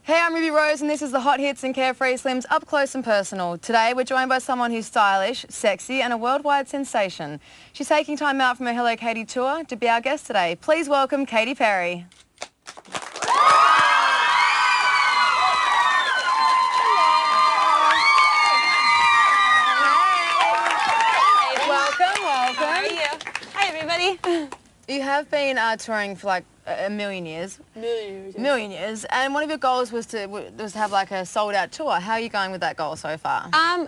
Hey, I'm Ruby Rose and this is the Hot Hits and Carefree Slims Up Close and Personal. Today we're joined by someone who's stylish, sexy and a worldwide sensation. She's taking time out from her Hello Katy tour to be our guest today. Please welcome Katy Perry. Welcome. How are you? Hi, everybody. You have been touring for like a million years. Million years. And one of your goals was to have like a sold-out tour. How are you going with that goal so far? I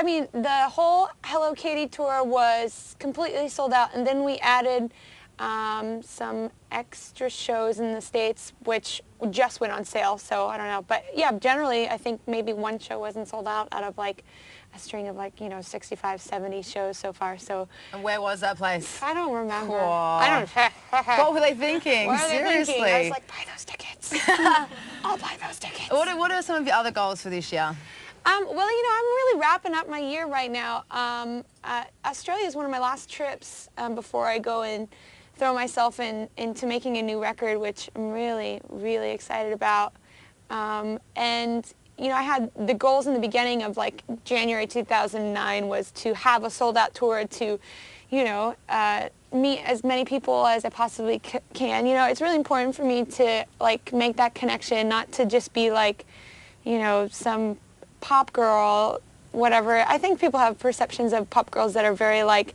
mean, the whole Hello Katy tour was completely sold out, and then we added some extra shows in the States, which just went on sale, so I don't know. But yeah, generally, I think maybe one show wasn't sold out of like a string of like, 65, 70 shows so far, so. And where was that place? I don't remember. Cool. I don't. What were they thinking? What were they Seriously? thinking? I was like, buy those tickets. I'll buy those tickets. What are some of your other goals for this year? Well, I'm really wrapping up my year right now. Australia is one of my last trips before I go and throw myself into making a new record, which I'm really, really excited about. And I had the goals in the beginning of like January 2009 was to have a sold-out tour to, meet as many people as I possibly can. It's really important for me to like make that connection, not to just be like, some pop girl, whatever. I think people have perceptions of pop girls that are very like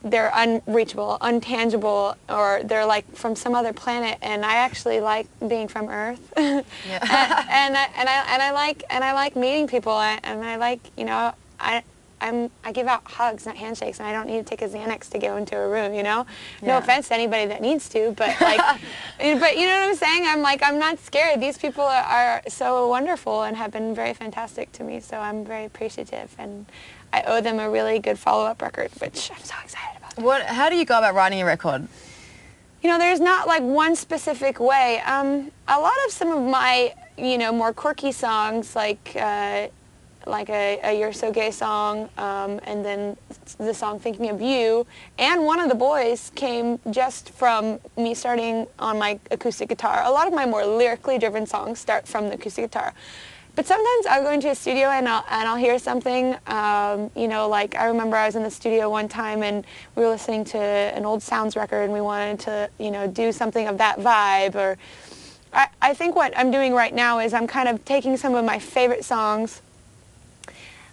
they're unreachable, untangible, or they're like from some other planet. And I actually like being from Earth. Yeah. and I like meeting people. And I like, I give out hugs, not handshakes, and I don't need to take a Xanax to go into a room. No offense to anybody that needs to, but like, but you know what I'm saying? I'm not scared. These people are so wonderful and have been very fantastic to me. So I'm very appreciative, and I owe them a really good follow-up record, which I'm so excited about. How do you go about writing a record? There's not like one specific way. A lot of some of my, more quirky songs, like a You're So Gay song, and then the song Thinking of You, and One of the Boys came just from me starting on my acoustic guitar. A lot of my more lyrically driven songs start from the acoustic guitar. But sometimes I'll go into a studio and I'll hear something, like I remember I was in the studio one time and we were listening to an old Sounds record and we wanted to, do something of that vibe. Or I think what I'm doing right now is I'm kind of taking some of my favorite songs,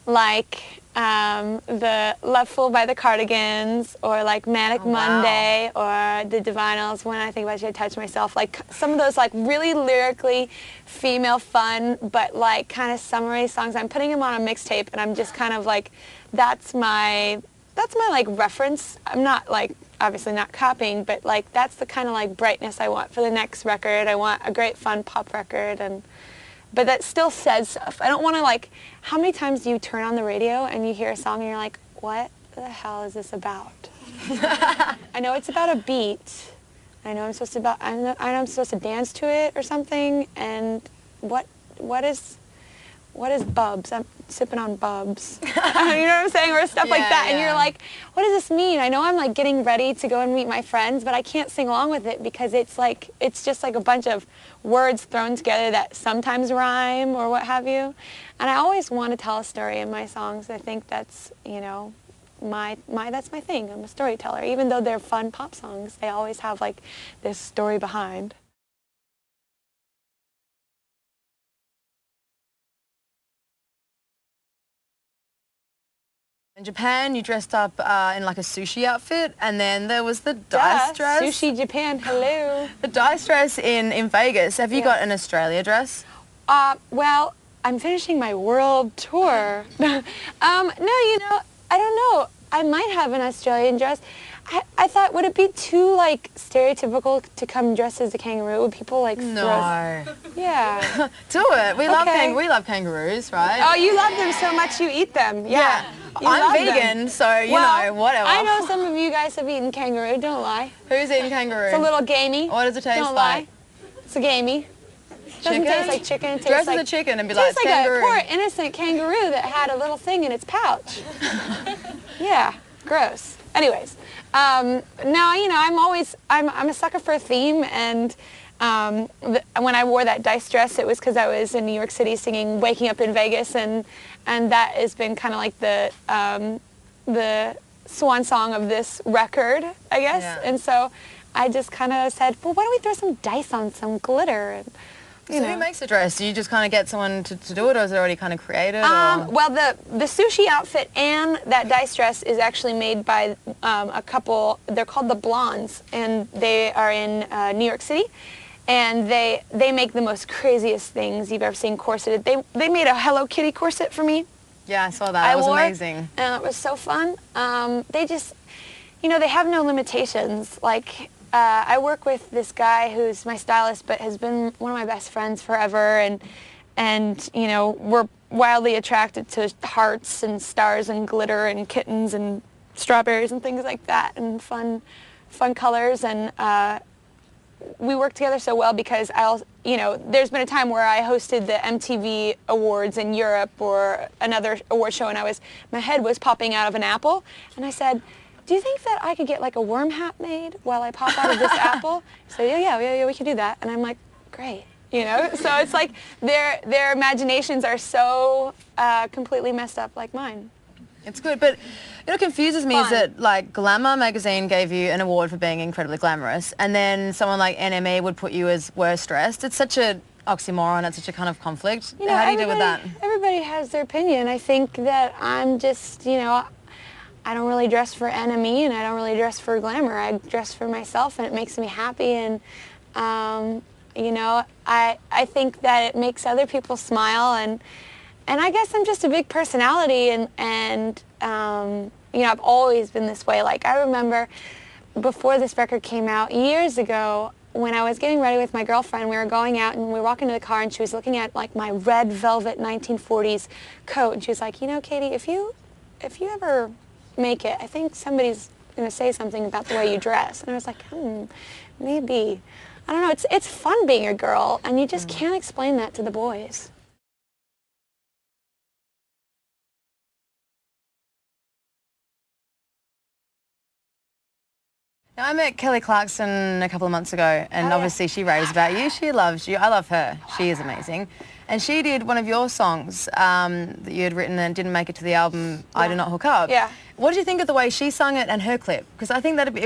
like the Love Fool by the Cardigans, or like Manic Monday, or the Divinals, When I Think About You I Touch Myself, like some of those like really lyrically female fun but like kind of summery songs. I'm putting them on a mixtape and I'm just kind of like, that's my like reference. I'm not like obviously not copying, but like that's the kind of like brightness I want for the next record. I want a great fun pop record, but that still says stuff. I don't want to like, how many times do you turn on the radio and you hear a song and you're like, what the hell is this about? I know it's about a beat. I know I'm supposed to dance to it or something. And what is Bubs? I'm sipping on Bubs. You know what I'm saying? Or stuff like that. And you're like, what does this mean? I know I'm like getting ready to go and meet my friends, but I can't sing along with it because it's just like a bunch of words thrown together that sometimes rhyme or what have you. And I always want to tell a story in my songs. I think that's, that's my thing. I'm a storyteller. Even though they're fun pop songs, they always have like this story behind. In Japan, you dressed up in like a sushi outfit, and then there was the dice dress. Sushi Japan, hello. The dice dress in Vegas. Have you got an Australia dress? Well, I'm finishing my world tour. No, I don't know. I might have an Australian dress. I thought, would it be too like stereotypical to come dressed as a kangaroo? Would people like No. Yeah. Do it. We love kangaroos, right? Oh, you love them so much you eat them. Yeah. I'm vegan, so whatever. I know some of you guys have eaten kangaroo. Don't lie. Who's eating kangaroo? It's a little gamey. What does it taste Don't like? Lie. It's a gamey. It doesn't taste like chicken. It tastes Dress like as a chicken and be like, tastes like kangaroo. a poor innocent kangaroo that had a little thing in its pouch. Yeah, gross. Anyways, now I'm a sucker for a theme, and When I wore that dice dress, it was because I was in New York City singing "Waking Up in Vegas," and that has been kind of like the swan song of this record, I guess. Yeah. And so I just kind of said, well, why don't we throw some dice on some glitter? And, so who makes the dress? Do you just kind of get someone to do it, or is it already kind of created? Well, the sushi outfit and that dice dress is actually made by a couple. They're called the Blondes, and they are in New York City. And they make the most craziest things you've ever seen corseted. They made a Hello Kitty corset for me. Yeah, I saw that. That was amazing. And it was so fun. They just, they have no limitations. Like, I work with this guy who's my stylist, but has been one of my best friends forever. And we're wildly attracted to hearts and stars and glitter and kittens and strawberries and things like that, and fun colors. And we work together so well because there's been a time where I hosted the MTV Awards in Europe or another award show, and my head was popping out of an apple, and I said, do you think that I could get like a worm hat made while I pop out of this apple? So yeah, we can do that. And I'm like, great, So it's like their imaginations are so completely messed up like mine. It's good, but what confuses me is that, like, Glamour magazine gave you an award for being incredibly glamorous, and then someone like NME would put you as worst dressed. It's such an oxymoron. It's such a kind of conflict. How do you deal with that? Everybody has their opinion. I think that I'm just, I don't really dress for NME, and I don't really dress for Glamour. I dress for myself, and it makes me happy, and I think that it makes other people smile, and I guess I'm just a big personality, and I've always been this way. Like, I remember before this record came out years ago, when I was getting ready with my girlfriend, we were going out and we were walking to the car, and she was looking at like my red velvet 1940s coat, and she was like, Katy, if you ever make it, I think somebody's going to say something about the way you dress. And I was like, maybe. I don't know. It's fun being a girl, and you just can't explain that to the boys. Now, I met Kelly Clarkson a couple of months ago, and obviously she raves about you. She loves you. I love her. She is amazing. And she did one of your songs that you had written and didn't make it to the album, I Do Not Hook Up. Yeah. What did you think of the way she sung it and her clip? Because I think that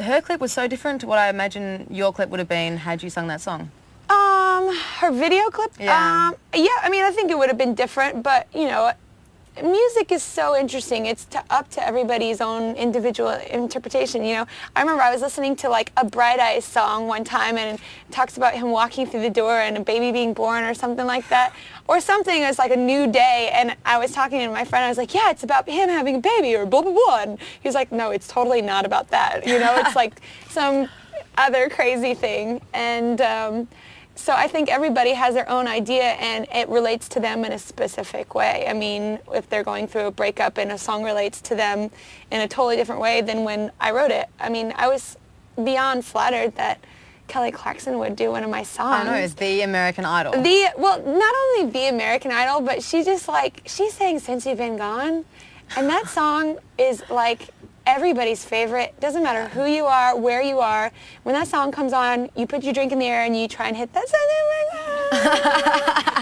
her clip was so different to what I imagine your clip would have been had you sung that song. Her video clip? Yeah. I think it would have been different, but, music is so interesting. It's up to everybody's own individual interpretation, I remember I was listening to like a Bright Eyes song one time, and it talks about him walking through the door and a baby being born or something like that. Or something that's like a new day, and I was talking to my friend, I was like, yeah, it's about him having a baby or blah, blah, blah. And he was like, no, it's totally not about that. It's like some other crazy thing. And so I think everybody has their own idea, and it relates to them in a specific way. I mean, if they're going through a breakup and a song relates to them in a totally different way than when I wrote it. I mean, I was beyond flattered that Kelly Clarkson would do one of my songs. I know, it's The American Idol. Well, not only The American Idol, but she just she's saying Since You've Been Gone, and that song is like everybody's favorite. Doesn't matter who you are, where you are. When that song comes on, you put your drink in the air and you try and hit that.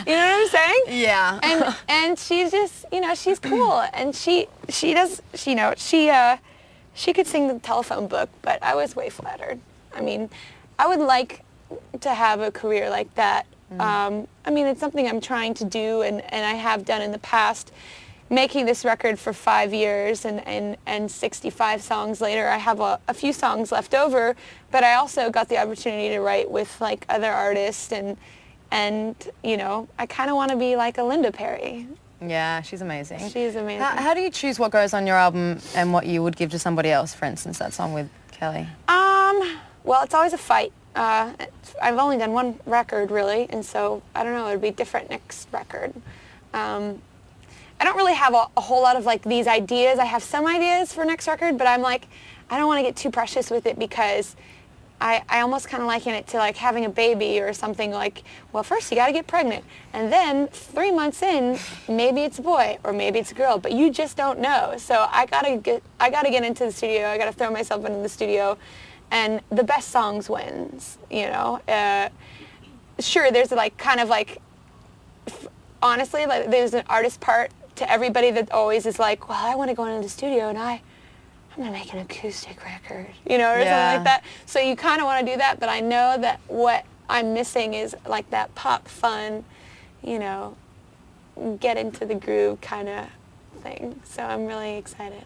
You know what I'm saying? Yeah. And she's just, she's cool, and she does, she could sing the telephone book, but I was way flattered. I mean, I would like to have a career like that. It's something I'm trying to do, and I have done in the past. Making this record for 5 years and 65 songs later, I have a few songs left over, but I also got the opportunity to write with like other artists, and I kind of want to be like a Linda Perry. Yeah, she's amazing. She's amazing. How do you choose what goes on your album and what you would give to somebody else, for instance, that song with Kelly? Well, it's always a fight. I've only done one record, really, and so, I don't know, it would be different next record. I don't really have a whole lot of like these ideas. I have some ideas for next record, but I'm like, I don't want to get too precious with it, because I almost kind of liken it to like having a baby or something. Like, well, first you got to get pregnant, and then 3 months in, maybe it's a boy or maybe it's a girl, but you just don't know. So I gotta get into the studio. I gotta throw myself into the studio and the best songs wins, you know. Sure, there's like kind of like, honestly, like there's an artist part to everybody that always is like, well, I want to go into the studio and I'm going to make an acoustic record, you know, or something like that. So you kind of want to do that, but I know that what I'm missing is like that pop fun, you know, get into the groove kind of thing. So I'm really excited.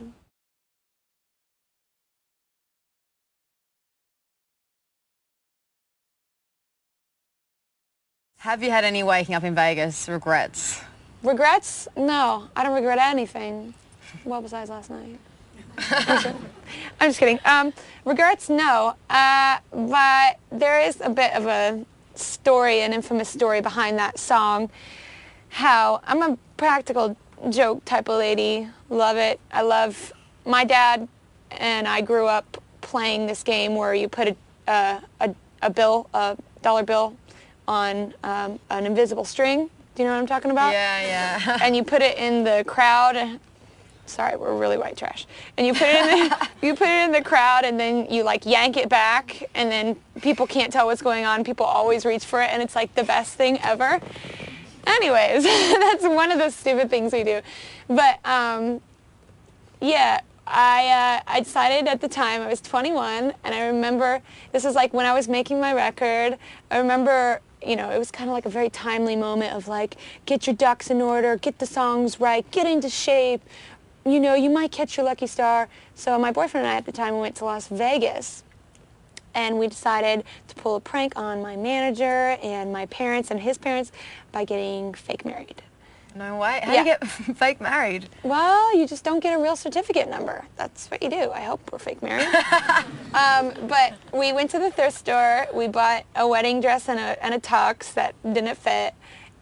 Have you had any waking up in Vegas regrets? Regrets? No, I don't regret anything. Well, besides last night. I'm just kidding. Regrets? No. But there is a bit of a story, an infamous story behind that song. How I'm a practical joke type of lady. Love it. I love my dad, and I grew up playing this game where you put a dollar bill on an invisible string. Do you know what I'm talking about? Yeah. And you put it in the crowd. Sorry, we're really white trash. And you put it in the crowd, and then you like yank it back, and then people can't tell what's going on. People always reach for it, and it's like the best thing ever. Anyways, that's one of the stupid things we do. But yeah, I decided at the time, I was 21, and I remember, this is like when I was making my record, I remember, you know, it was kind of like a very timely moment of like, get your ducks in order, get the songs right, get into shape, you know, you might catch your lucky star. So my boyfriend and I at the time went to Las Vegas, and we decided to pull a prank on my manager and my parents and his parents by getting fake married. No way. How do you get fake married? Well, you just don't get a real certificate number. That's what you do. I hope we're fake married. But we went to the thrift store. We bought a wedding dress and a tux that didn't fit.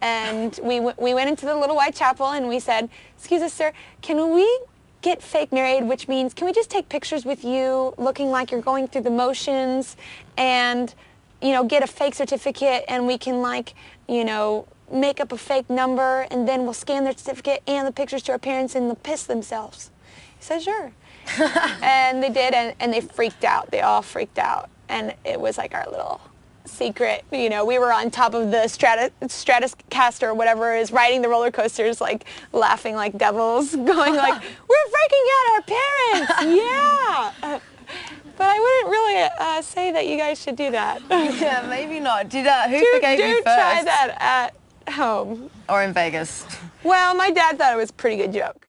And we went into the little white chapel and we said, excuse us, sir, can we get fake married, which means can we just take pictures with you looking like you're going through the motions and, you know, get a fake certificate, and we can, like, you know, make up a fake number, and then we'll scan their certificate and the pictures to our parents, and they'll piss themselves. He said, sure. And they did, and they freaked out. They all freaked out. And it was like our little secret, you know, we were on top of the Stratocaster or whatever is riding the roller coasters, like laughing like devils, going like, we're freaking out our parents, yeah. But I wouldn't really say that you guys should do that. Yeah, maybe not. Who forgave you first? Try that at home. Or in Vegas? Well, my dad thought it was a pretty good joke.